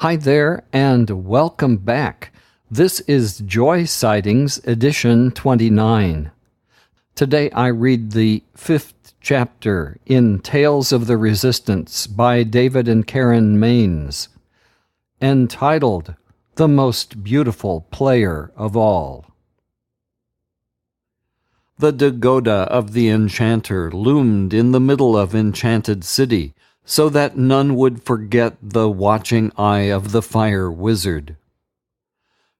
Hi there, and welcome back. This is Joy Sightings, edition 29. Today I read the 5th chapter in Tales of the Resistance by David and Karen Maines, entitled The Most Beautiful Player of All. The Dagoda of the Enchanter loomed in the middle of Enchanted City, so that none would forget the watching eye of the fire wizard.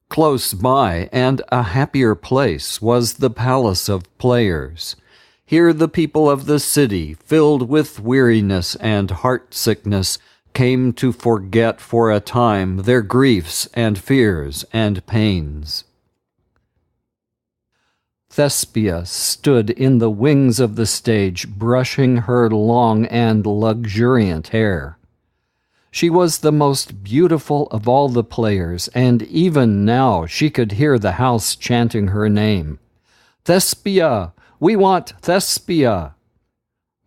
Close by, and a happier place, was the Palace of Players. Here the people of the city, filled with weariness and heart-sickness, came to forget for a time their griefs and fears and pains. Thespia stood in the wings of the stage, brushing her long and luxuriant hair. She was the most beautiful of all the players, and even now she could hear the house chanting her name. "Thespia! We want Thespia!"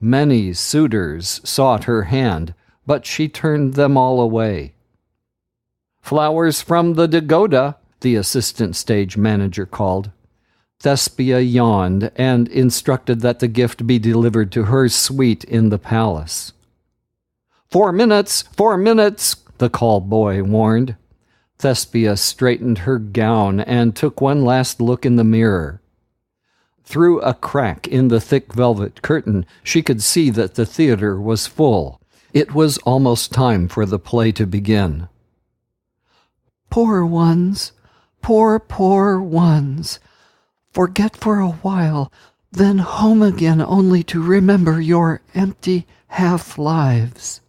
Many suitors sought her hand, but she turned them all away. "Flowers from the Dagoda," the assistant stage manager called. Thespia yawned and instructed that the gift be delivered to her suite in the palace. 4 minutes! 4 minutes! The call boy warned. Thespia straightened her gown and took one last look in the mirror. Through a crack in the thick velvet curtain, she could see that the theater was full. It was almost time for the play to begin. "Poor ones, poor ones. Forget for a while, then home again only to remember your empty half-lives."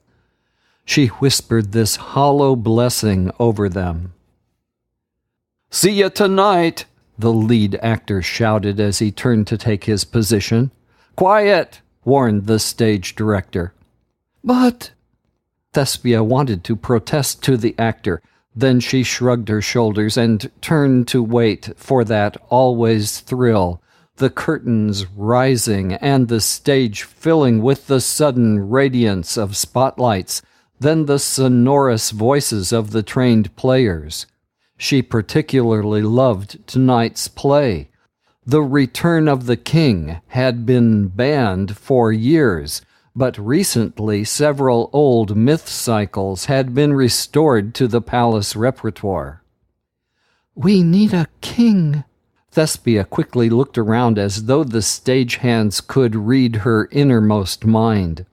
She whispered this hollow blessing over them. "See ya tonight," the lead actor shouted as he turned to take his position. "Quiet," warned the stage director. "But—" Thespia wanted to protest to the actor. Then she shrugged her shoulders and turned to wait for that always thrill, the curtains rising and the stage filling with the sudden radiance of spotlights, then the sonorous voices of the trained players. She particularly loved tonight's play. The Return of the King had been banned for years, but recently several old myth cycles had been restored to the palace repertoire. "We need a king." Thespia quickly looked around as though the stagehands could read her innermost mind.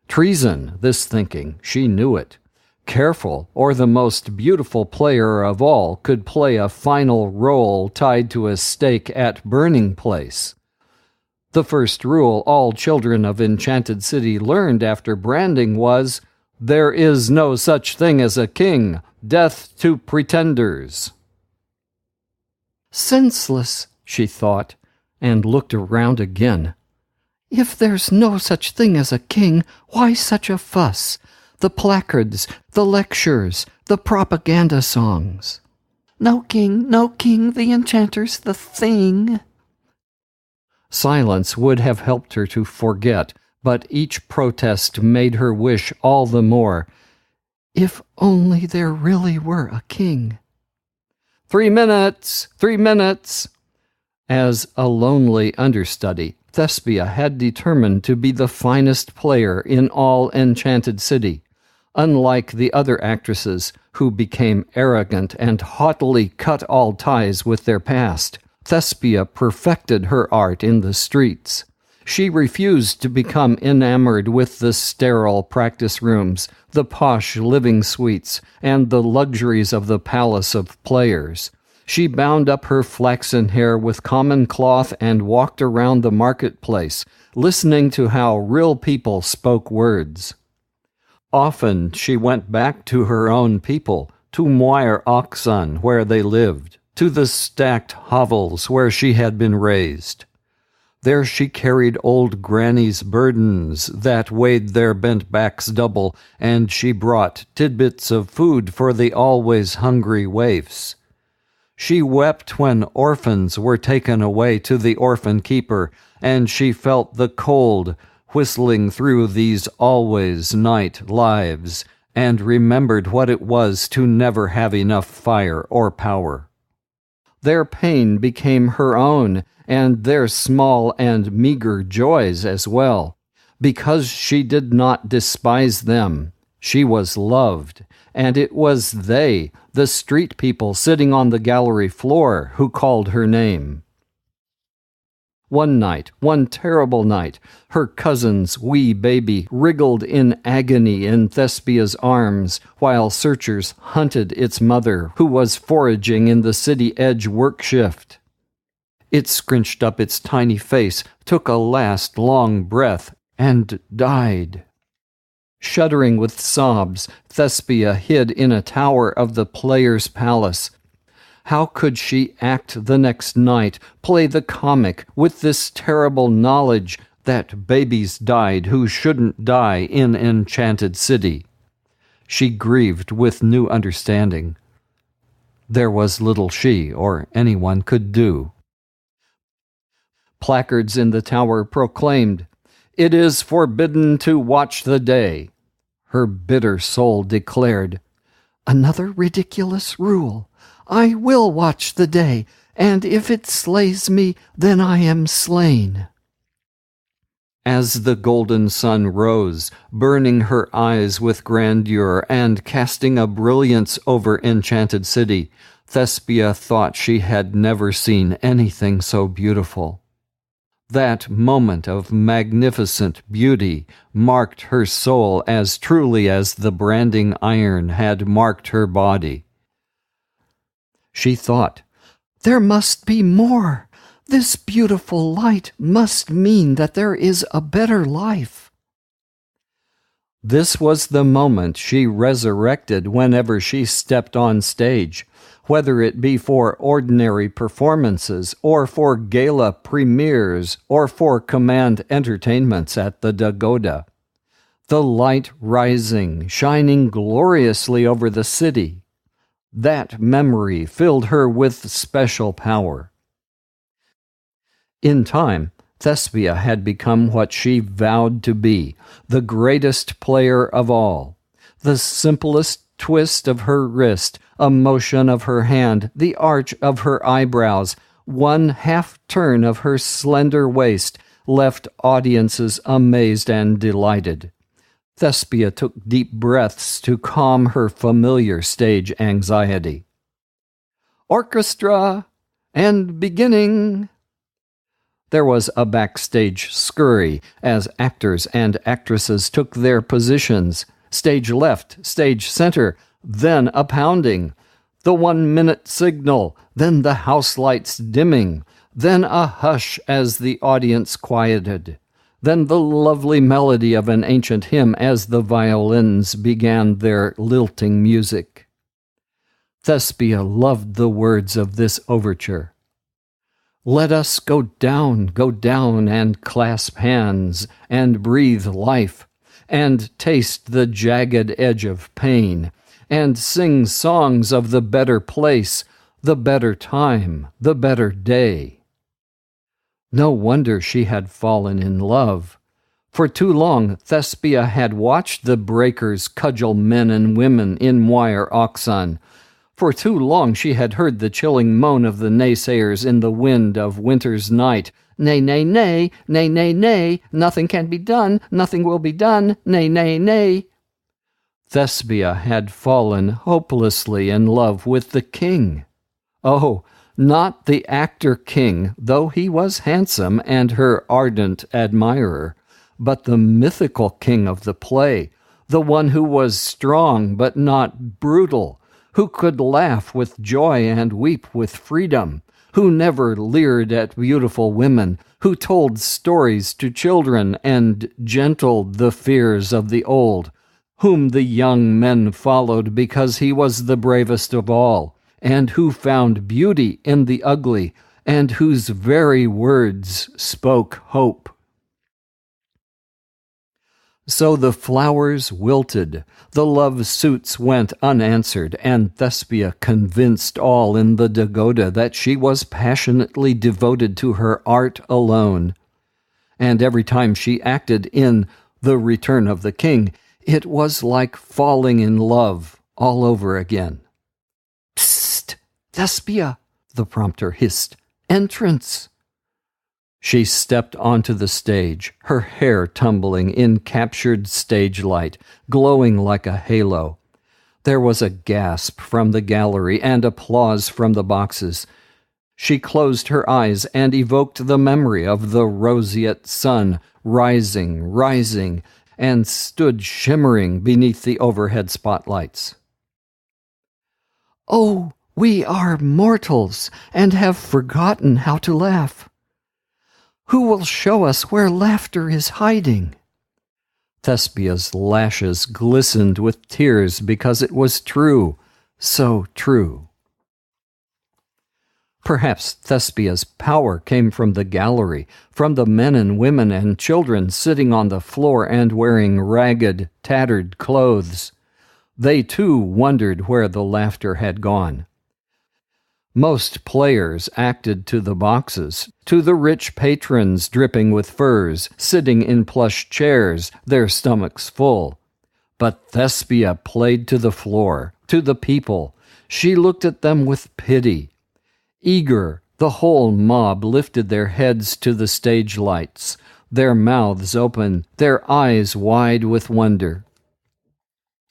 Treason, this thinking, she knew it. Careful, or the most beautiful player of all could play a final role tied to a stake at Burning Place. The first rule all children of Enchanted City learned after branding was, "There is no such thing as a king. Death to pretenders." "Senseless," she thought, and looked around again. "If there's no such thing as a king, why such a fuss? The placards, the lectures, the propaganda songs. No king, the enchanter's the thing." Silence would have helped her to forget, but each protest made her wish all the more. If only there really were a king. 3 minutes! 3 minutes! As a lonely understudy, Thespia had determined to be the finest player in all Enchanted City. Unlike the other actresses, who became arrogant and haughtily cut all ties with their past, Thespia perfected her art in the streets. She refused to become enamored with the sterile practice rooms, the posh living suites, and the luxuries of the Palace of Players. She bound up her flaxen hair with common cloth and walked around the marketplace, listening to how real people spoke words. Often she went back to her own people, to Moir Oxon, where they lived, to the stacked hovels where she had been raised. There she carried old Granny's burdens that weighed their bent backs double, and she brought tidbits of food for the always hungry waifs. She wept when orphans were taken away to the orphan keeper, and she felt the cold whistling through these always night lives, and remembered what it was to never have enough fire or power. Their pain became her own, and their small and meager joys as well. Because she did not despise them, she was loved, and it was they, the street people sitting on the gallery floor, who called her name. One night, one terrible night, her cousin's wee baby wriggled in agony in Thespia's arms while searchers hunted its mother, who was foraging in the city edge work shift. It scrunched up its tiny face, took a last long breath, and died. Shuddering with sobs, Thespia hid in a tower of the players' palace. How could she act the next night, play the comic, with this terrible knowledge that babies died who shouldn't die in Enchanted City? She grieved with new understanding. There was little she or anyone could do. Placards in the tower proclaimed, "It is forbidden to watch the day." Her bitter soul declared, "Another ridiculous rule. I will watch the day, and if it slays me, then I am slain." As the golden sun rose, burning her eyes with grandeur and casting a brilliance over Enchanted City, Thespia thought she had never seen anything so beautiful. That moment of magnificent beauty marked her soul as truly as the branding iron had marked her body. She thought, "There must be more. This beautiful light must mean that there is a better life." This was the moment she resurrected whenever she stepped on stage, whether it be for ordinary performances or for gala premieres or for command entertainments at the Dagoda. The light rising, shining gloriously over the city. That memory filled her with special power. In time, Thespia had become what she vowed to be, the greatest player of all. The simplest twist of her wrist, a motion of her hand, the arch of her eyebrows, one half-turn of her slender waist left audiences amazed and delighted. Thespia took deep breaths to calm her familiar stage anxiety. "Orchestra! And beginning!" There was a backstage scurry as actors and actresses took their positions. Stage left, stage center, then a pounding. The 1-minute signal, then the house lights dimming, then a hush as the audience quieted, then the lovely melody of an ancient hymn as the violins began their lilting music. Thespia loved the words of this overture. "Let us go down, and clasp hands, and breathe life, and taste the jagged edge of pain, and sing songs of the better place, the better time, the better day." No wonder she had fallen in love. For too long, Thespia had watched the breakers cudgel men and women in Moir Oxon. For too long she had heard the chilling moan of the naysayers in the wind of winter's night. "Nay, nay, nay, nay, nay, nay, nothing can be done, nothing will be done, nay, nay, nay." Thespia had fallen hopelessly in love with the king. Oh, not the actor king, though he was handsome and her ardent admirer, but the mythical king of the play, the one who was strong but not brutal, who could laugh with joy and weep with freedom, who never leered at beautiful women, who told stories to children and gentled the fears of the old, whom the young men followed because he was the bravest of all, and who found beauty in the ugly, and whose very words spoke hope. So the flowers wilted, the love suits went unanswered, and Thespia convinced all in the Dagoda that she was passionately devoted to her art alone. And every time she acted in The Return of the King, It was like falling in love all over again. "Psst! Thespia!" the prompter hissed. "Entrance!" She stepped onto the stage, her hair tumbling in captured stage light, glowing like a halo. There was a gasp from the gallery and applause from the boxes. She closed her eyes and evoked the memory of the roseate sun rising, and stood shimmering beneath the overhead spotlights. "Oh, we are mortals and have forgotten how to laugh. Who will show us where laughter is hiding?" Thespia's lashes glistened with tears because it was true, so true. Perhaps Thespia's power came from the gallery, from the men and women and children sitting on the floor and wearing ragged, tattered clothes. They too wondered where the laughter had gone. Most players acted to the boxes, to the rich patrons dripping with furs, sitting in plush chairs, their stomachs full. But Thespia played to the floor, to the people. She looked at them with pity. Eager, the whole mob lifted their heads to the stage lights, their mouths open, their eyes wide with wonder.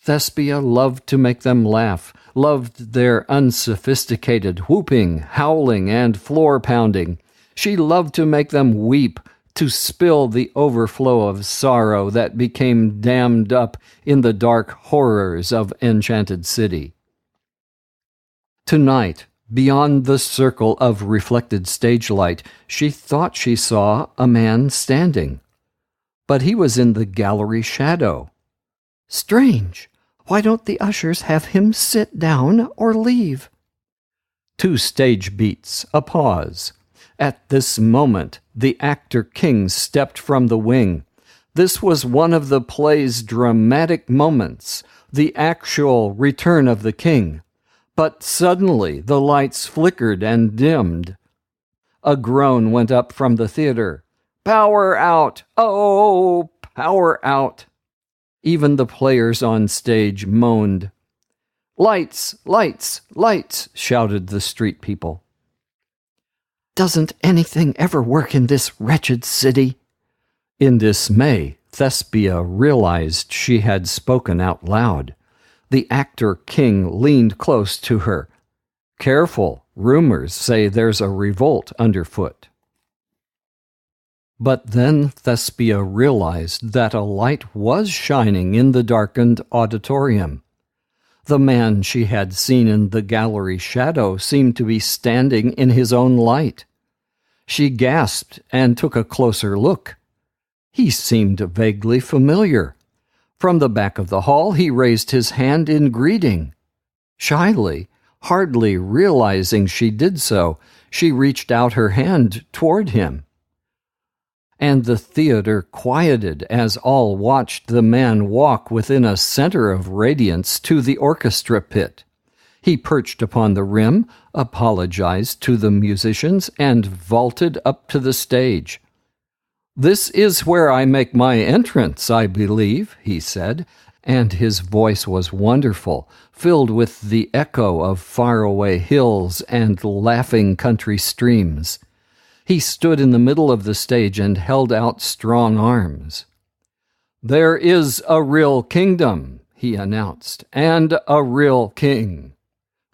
Thespia loved to make them laugh, loved their unsophisticated whooping, howling, and floor-pounding. She loved to make them weep, to spill the overflow of sorrow that became dammed up in the dark horrors of Enchanted City. Tonight, beyond the circle of reflected stage light, she thought she saw a man standing. But he was in the gallery shadow. Strange! Why don't the ushers have him sit down or leave? 2 stage beats, a pause. At this moment, the actor king stepped from the wing. This was one of the play's dramatic moments, the actual return of the king. But suddenly the lights flickered and dimmed. A groan went up from the theater. "Power out! Oh, power out!" Even the players on stage moaned. "Lights! Lights! Lights!" shouted the street people. "Doesn't anything ever work in this wretched city?" In dismay, Thespia realized she had spoken out loud. The actor king leaned close to her. "Careful, rumors say there's a revolt underfoot." But then Thespia realized that a light was shining in the darkened auditorium. The man she had seen in the gallery shadow seemed to be standing in his own light. She gasped and took a closer look. He seemed vaguely familiar. From the back of the hall, he raised his hand in greeting. Shyly, hardly realizing she did so, she reached out her hand toward him. And the theater quieted as all watched the man walk within a center of radiance to the orchestra pit. He perched upon the rim, apologized to the musicians, and vaulted up to the stage. "This is where I make my entrance, I believe," he said, and his voice was wonderful, filled with the echo of faraway hills and laughing country streams. He stood in the middle of the stage and held out strong arms. "There is a real kingdom," he announced, "and a real king."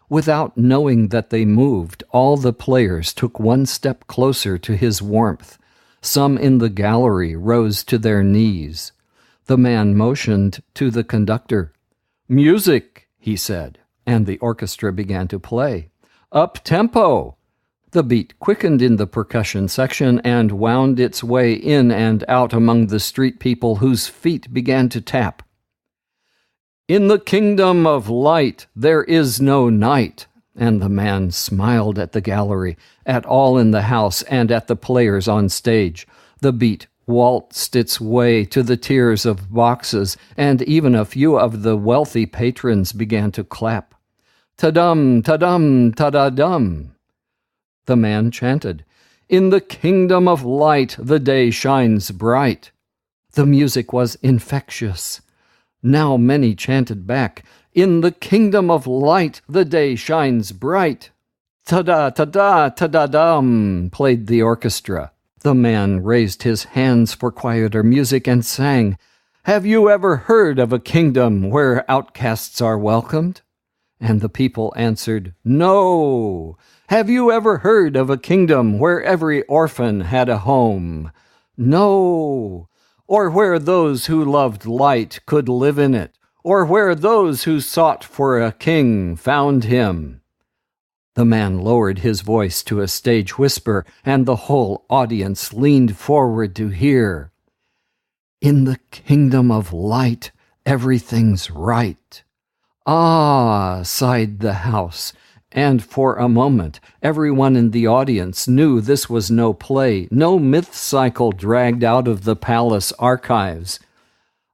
Without knowing that they moved, all the players took one step closer to his warmth. Some in the gallery rose to their knees. The man motioned to the conductor. "Music," he said, and the orchestra began to play. "Up tempo!" The beat quickened in the percussion section and wound its way in and out among the street people whose feet began to tap. "In the kingdom of light there is no night," and the man smiled at the gallery, at all in the house, and at the players on stage. The beat waltzed its way to the tiers of boxes, and even a few of the wealthy patrons began to clap. "Ta-dum, ta-dum, ta-da-dum." The man chanted, "In the kingdom of light the day shines bright." The music was infectious. Now many chanted back, "In the kingdom of light the day shines bright." "Ta-da, ta-da, ta-da-dum," played the orchestra. The man raised his hands for quieter music and sang, "Have you ever heard of a kingdom where outcasts are welcomed?" And the people answered, "No." "Have you ever heard of a kingdom where every orphan had a home?" "No." "Or where those who loved light could live in it? Or where those who sought for a king found him?" The man lowered his voice to a stage whisper, and the whole audience leaned forward to hear. "In the kingdom of light, everything's right." "Ah," sighed the house, and for a moment everyone in the audience knew this was no play, no myth cycle dragged out of the palace archives.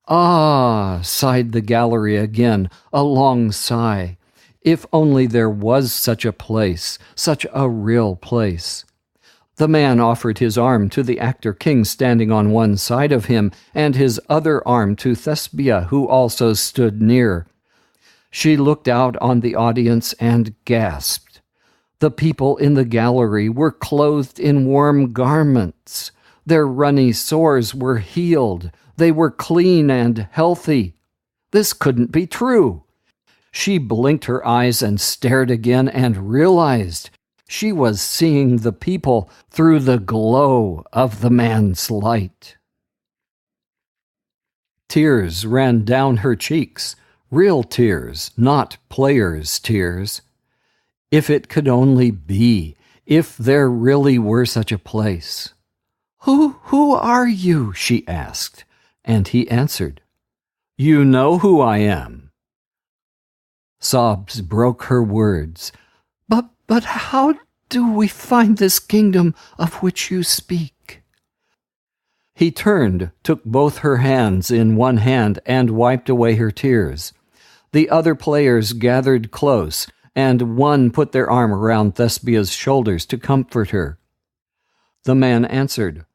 "Ah," sighed the gallery again, a long sigh. If only there was such a place, such a real place. The man offered his arm to the actor king standing on one side of him, and his other arm to Thespia, who also stood near. She looked out on the audience and gasped. The people in the gallery were clothed in warm garments. Their runny sores were healed. They were clean and healthy. This couldn't be true. She blinked her eyes and stared again and realized she was seeing the people through the glow of the man's light. Tears ran down her cheeks, real tears, not players' tears. If it could only be, if there really were such a place. Who are you?" she asked, and he answered, "You know who I am." Sobs broke her words. But how do we find this kingdom of which you speak?" He turned, took both her hands in one hand, and wiped away her tears. The other players gathered close, and one put their arm around Thespia's shoulders to comfort her. The man answered,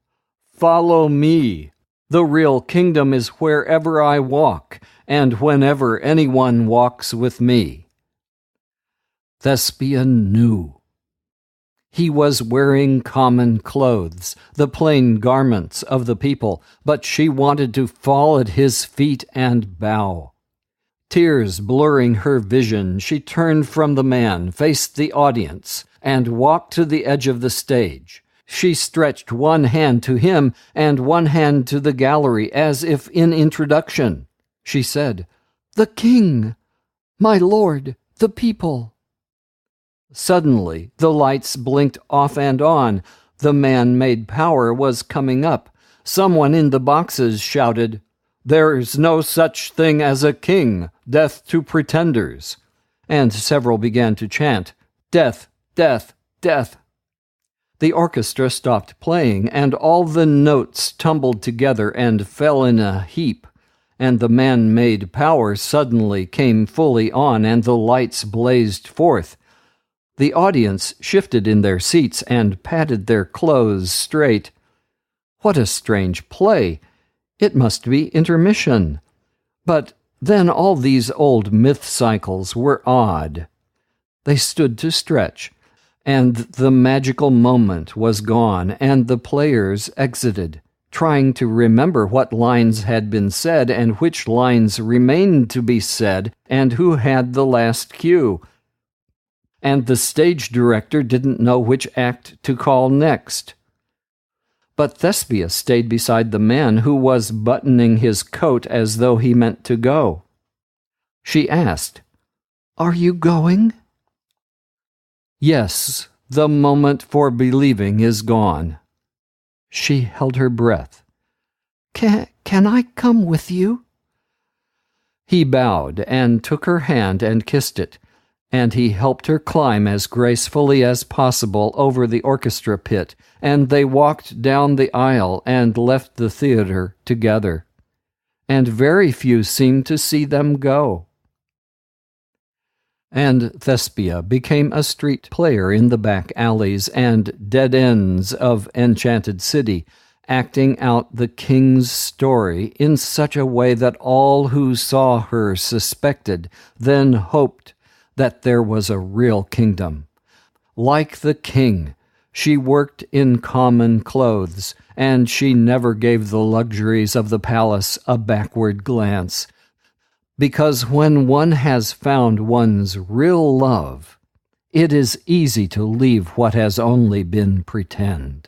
"Follow me. The real kingdom is wherever I walk, and whenever anyone walks with me." Thespia knew. He was wearing common clothes, the plain garments of the people, but she wanted to fall at his feet and bow. Tears blurring her vision, she turned from the man, faced the audience, and walked to the edge of the stage. She stretched one hand to him and one hand to the gallery as if in introduction. She said, "The king, my lord, the people." Suddenly, the lights blinked off and on. The man-made power was coming up. Someone in the boxes shouted, "There's no such thing as a king. Death to pretenders." And several began to chant, "Death, death, death." The orchestra stopped playing, and all the notes tumbled together and fell in a heap. And the man-made power suddenly came fully on, and the lights blazed forth. The audience shifted in their seats and patted their clothes straight. What a strange play! It must be intermission. But then all these old myth cycles were odd. They stood to stretch, and the magical moment was gone, and the players exited, trying to remember what lines had been said and which lines remained to be said, and who had the last cue. And the stage director didn't know which act to call next. But Thespia stayed beside the man who was buttoning his coat as though he meant to go. She asked, "Are you going?" "Yes, the moment for believing is gone." She held her breath. Can I come with you?" He bowed and took her hand and kissed it, and he helped her climb as gracefully as possible over the orchestra pit, and they walked down the aisle and left the theater together. And very few seemed to see them go. And Thespia became a street player in the back alleys and dead ends of Enchanted City, acting out the king's story in such a way that all who saw her suspected, then hoped that there was a real kingdom. Like the king, she worked in common clothes, and she never gave the luxuries of the palace a backward glance. Because when one has found one's real love, it is easy to leave what has only been pretend.